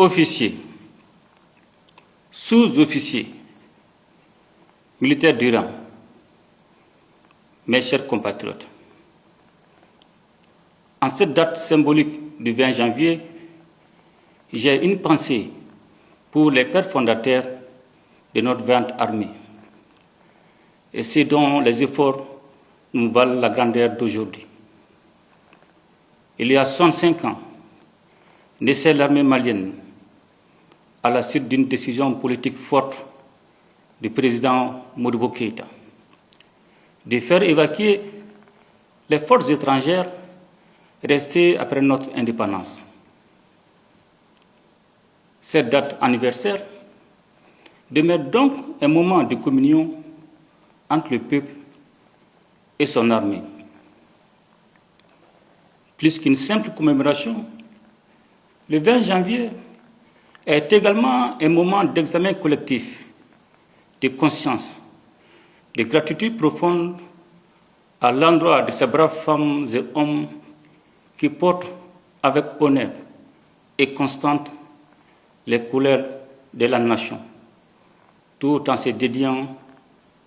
officiers, sous-officiers, militaires du rang, mes chers compatriotes, en cette date symbolique du 20 janvier, j'ai une pensée pour les pères fondateurs de notre vaillante armée et ceux dont les efforts nous valent la grandeur d'aujourd'hui. Il y a 65 ans, naissait l'armée malienne à la suite d'une décision politique forte du président Modibo Keïta de faire évacuer les forces étrangères restées après notre indépendance. Cette date anniversaire demeure donc un moment de communion entre le peuple et son armée. Plus qu'une simple commémoration, le 20 janvier est également un moment d'examen collectif, de conscience, de gratitude profonde à l'endroit de ces braves femmes et hommes qui portent avec honneur et constante les couleurs de la nation, tout en se dédiant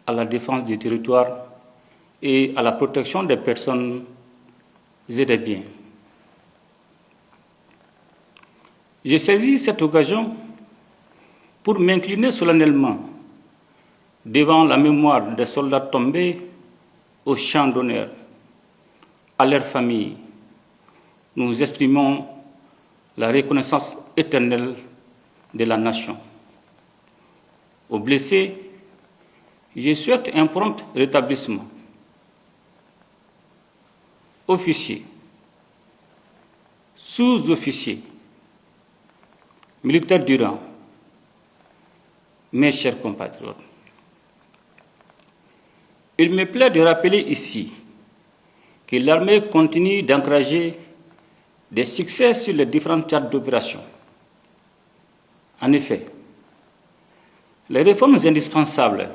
à la défense du territoire et à la protection des personnes et des biens. J'ai saisi cette occasion pour m'incliner solennellement devant la mémoire des soldats tombés au champ d'honneur, à leurs familles. Nous exprimons la reconnaissance éternelle de la nation. Aux blessés, je souhaite un prompt rétablissement. Officiers, sous-officiers, militaires du rang, mes chers compatriotes, il me plaît de rappeler ici que l'armée continue d'encourager des succès sur les différentes théâtres d'opération. En effet, les réformes indispensables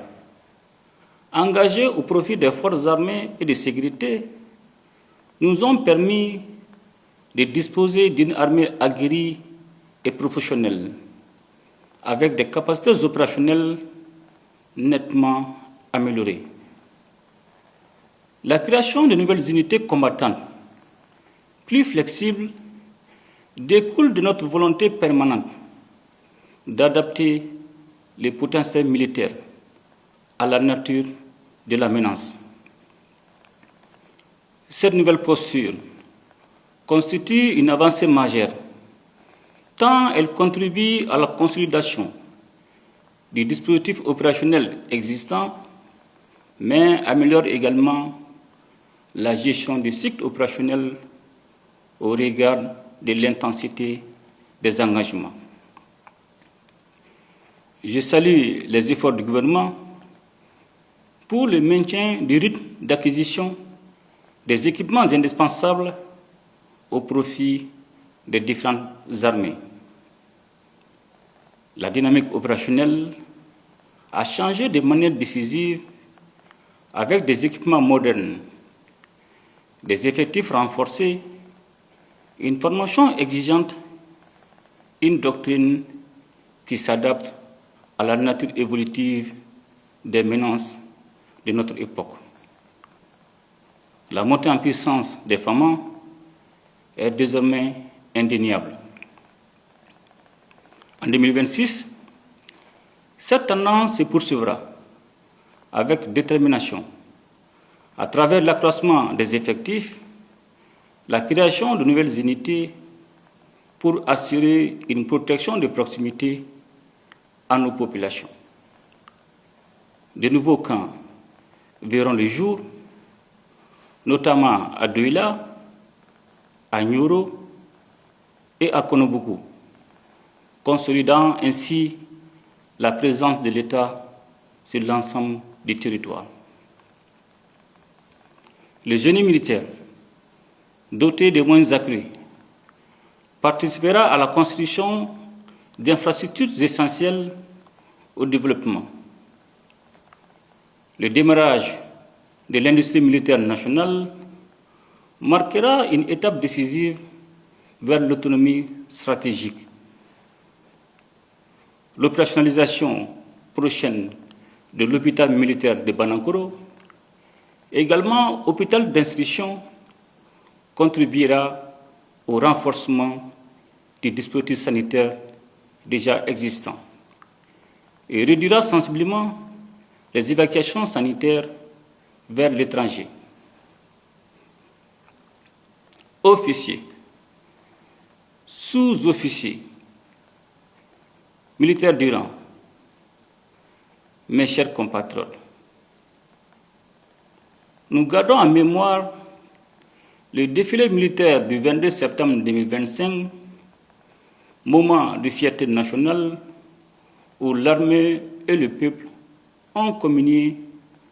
engagées au profit des forces armées et de sécurité nous ont permis de disposer d'une armée aguerrie et professionnelle, avec des capacités opérationnelles nettement améliorées. La création de nouvelles unités combattantes, plus flexibles, découle de notre volonté permanente d'adapter les potentiels militaires à la nature de la menace. Cette nouvelle posture constitue une avancée majeure, tant elle contribue à la consolidation du dispositif opérationnel existant, mais améliore également la gestion du cycle opérationnel au regard de l'intensité des engagements. Je salue les efforts du gouvernement pour le maintien du rythme d'acquisition des équipements indispensables au profit des différentes armées. La dynamique opérationnelle a changé de manière décisive avec des équipements modernes, des effectifs renforcés, une formation exigeante, une doctrine qui s'adapte à la nature évolutive des menaces de notre époque. La montée en puissance des FAMA est désormais indéniable. En 2026, cette tendance se poursuivra avec détermination à travers l'accroissement des effectifs, la création de nouvelles unités pour assurer une protection de proximité à nos populations. De nouveaux camps verront le jour, notamment à Douila, à Nyoro et à Konobougou, consolidant ainsi la présence de l'État sur l'ensemble du territoire. Le génie militaire, doté de moyens accrus, participera à la construction d'infrastructures essentielles au développement. Le démarrage de l'industrie militaire nationale marquera une étape décisive vers l'autonomie stratégique. l'opérationnalisation prochaine de l'hôpital militaire de Banankoro, également hôpital d'instruction, contribuera au renforcement du dispositif sanitaire déjà existant et réduira sensiblement les évacuations sanitaires vers l'étranger. Officiers, sous-officiers, militaires du rang, mes chers compatriotes, nous gardons en mémoire le défilé militaire du 22 septembre 2025, moment de fierté nationale où l'armée et le peuple ont communié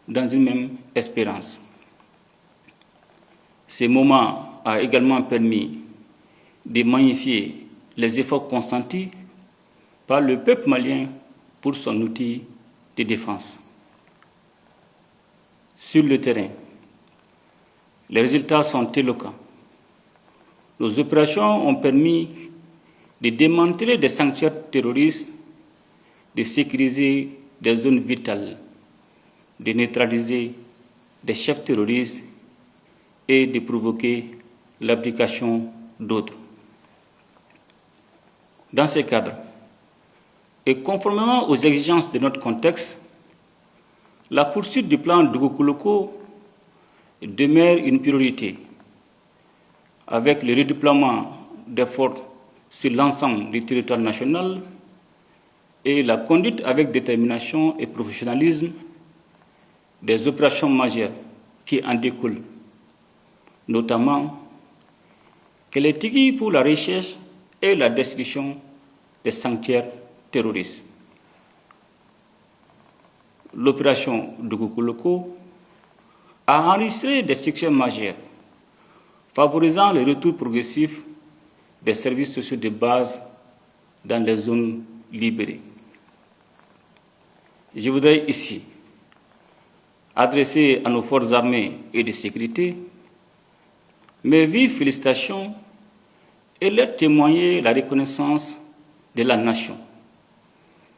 dans une même espérance. Ce moment a également permis de magnifier les efforts consentis par le peuple malien pour son outil de défense. Sur le terrain, les résultats sont éloquents. Nos opérations ont permis de démanteler des sanctuaires terroristes, de sécuriser des zones vitales, de neutraliser des chefs terroristes et de provoquer l'application d'autres. Dans ce cadre, et conformément aux exigences de notre contexte, la poursuite du plan Dugoukouloko demeure une priorité, avec le redéploiement d'efforts sur l'ensemble du territoire national et la conduite avec détermination et professionnalisme des opérations majeures qui en découlent, notamment que les TIGI pour la recherche et la destruction des sanctuaires terroristes. L'opération Dugoukouloko a enregistré des succès majeurs, favorisant le retour progressif des services sociaux de base dans les zones libérées. Je voudrais ici adresser à nos forces armées et de sécurité mes vives félicitations et leur témoigner la reconnaissance de la nation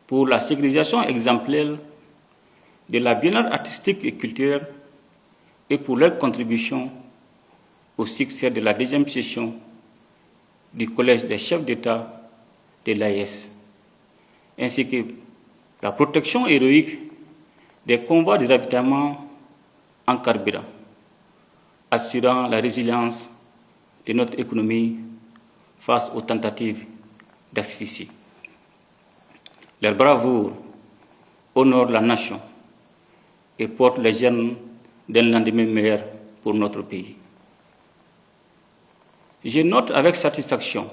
pour la sécurisation exemplaire de la bien-être artistique et culturelle et pour leur contribution au succès de la deuxième session du Collège des chefs d'État de l'AES, ainsi que la protection héroïque des convois de ravitaillement en carburant, assurant la résilience de notre économie face aux tentatives d'asphyxie. Leur bravoure honore la nation et porte les germes d'un lendemain meilleur pour notre pays. Je note avec satisfaction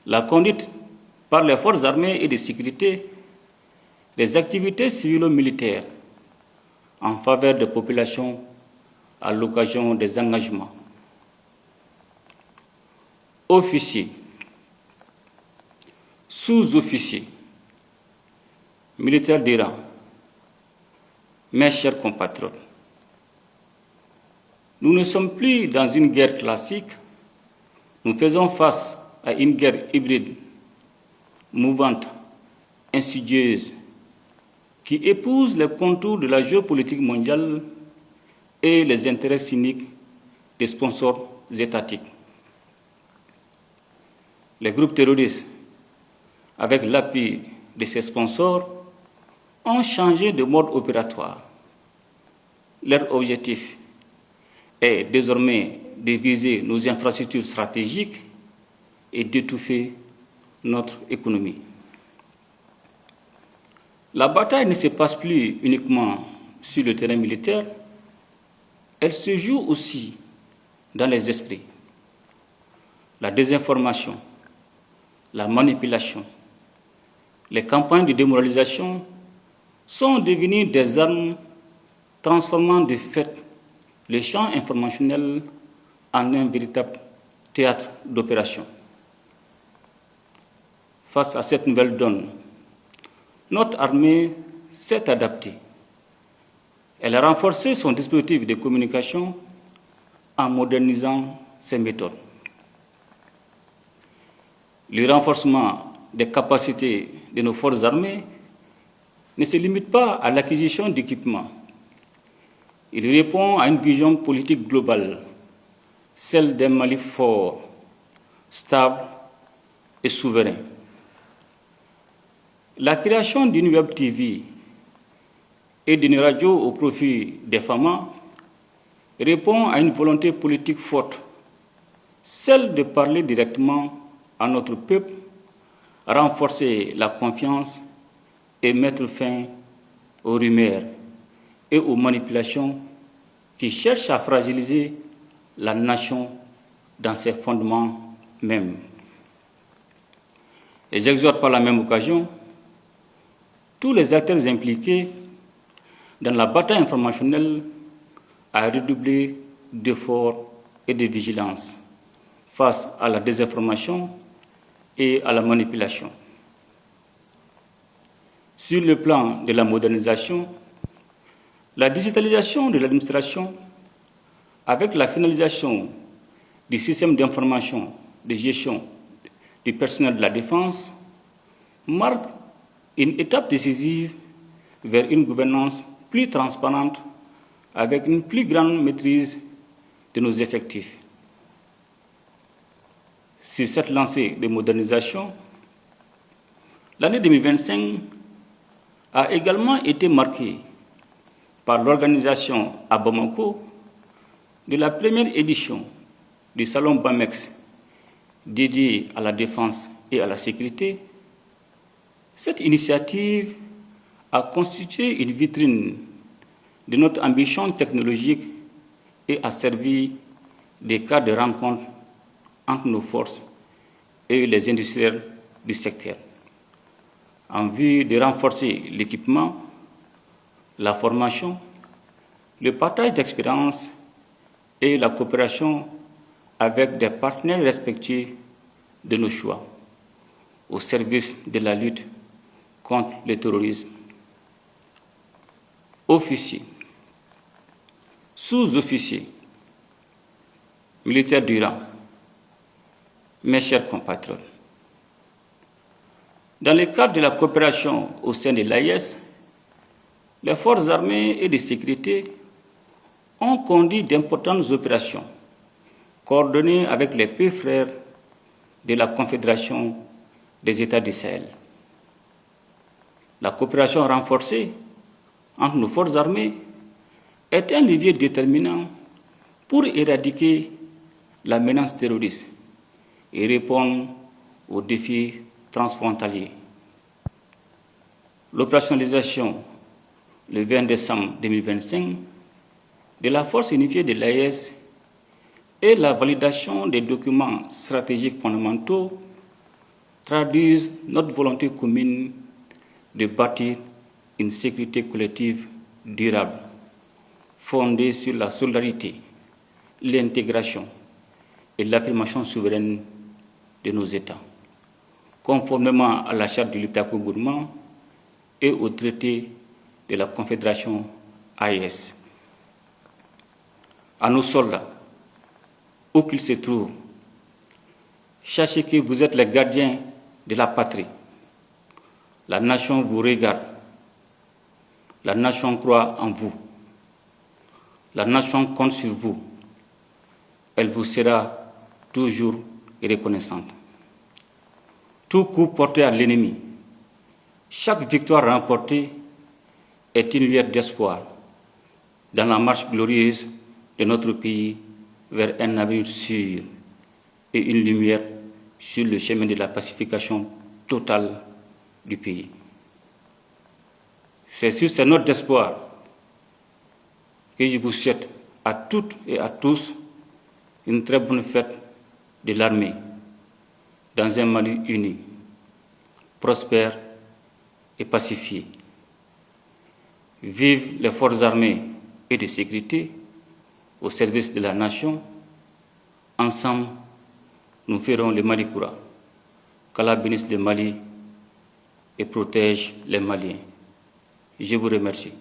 la conduite par les forces armées et de sécurité des activités civilo-militaires en faveur des populations à l'occasion des engagements. Officiers, sous-officiers, militaires de rang, mes chers compatriotes, nous ne sommes plus dans une guerre classique, nous faisons face à une guerre hybride, mouvante, insidieuse, qui épouse les contours de la géopolitique mondiale et les intérêts cyniques des sponsors étatiques. Les groupes terroristes, avec l'appui de ces sponsors, ont changé de mode opératoire. Leur objectif est désormais de viser nos infrastructures stratégiques et d'étouffer notre économie. La bataille ne se passe plus uniquement sur le terrain militaire, elle se joue aussi dans les esprits. La désinformation, la manipulation, les campagnes de démoralisation sont devenues des armes transformant de fait le champ informationnel en un véritable théâtre d'opération. Face à cette nouvelle donne, notre armée s'est adaptée. Elle a renforcé son dispositif de communication en modernisant ses méthodes. Le renforcement des capacités de nos forces armées ne se limite pas à l'acquisition d'équipements. Il répond à une vision politique globale, celle d'un Mali fort, stable et souverain. La création d'une web TV et d'une radio au profit des femmes répond à une volonté politique forte, celle de parler directement à notre peuple, renforcer la confiance et mettre fin aux rumeurs et aux manipulations qui cherchent à fragiliser la nation dans ses fondements mêmes. Et j'exhorte par la même occasion tous les acteurs impliqués dans la bataille informationnelle à redoubler d'efforts et de vigilance face à la désinformation et à la manipulation. Sur le plan de la modernisation, la digitalisation de l'administration, avec la finalisation du système d'information de gestion du personnel de la défense, marque une étape décisive vers une gouvernance plus transparente avec une plus grande maîtrise de nos effectifs. Sur cette lancée de modernisation, l'année 2025 a également été marquée par l'organisation à Bamako de la première édition du Salon BAMEX dédié à la défense et à la sécurité. Cette initiative a constitué une vitrine de notre ambition technologique et a servi de cadre de rencontre entre nos forces et les industriels du secteur, en vue de renforcer l'équipement, la formation, le partage d'expériences et la coopération avec des partenaires respectueux de nos choix, au service de la lutte contre le terrorisme. Officiers, sous-officiers, militaires du rang, mes chers compatriotes, dans le cadre de la coopération au sein de l'AIS, les forces armées et de sécurité ont conduit d'importantes opérations coordonnées avec les pays frères de la Confédération des États du Sahel. La coopération renforcée entre nos forces armées est un levier déterminant pour éradiquer la menace terroriste et répondre aux défis transfrontaliers. L'opérationnalisation le 20 décembre 2025 de la force unifiée de l'AES et la validation des documents stratégiques fondamentaux traduisent notre volonté commune de bâtir une sécurité collective durable, fondée sur la solidarité, l'intégration et l'affirmation souveraine de nos États, conformément à la charte du Liptako-Gourmand et au traité de la Confédération AES. À nos soldats, où qu'ils se trouvent, sachez que vous êtes les gardiens de la patrie. La nation vous regarde. La nation croit en vous. La nation compte sur vous. Elle vous sera toujours reconnaissante. Tout coup porté à l'ennemi, chaque victoire remportée est une lueur d'espoir dans la marche glorieuse de notre pays vers un avenir sûr et une lumière sur le chemin de la pacification totale du pays. C'est sur ces notes d'espoir que je vous souhaite à toutes et à tous une très bonne fête de l'armée dans un Mali uni, prospère et pacifié. Vive les forces armées et de sécurité au service de la nation. Ensemble, nous ferons le Mali Koura. Qu'Allah bénisse le Mali et protège les Maliens. Je vous remercie.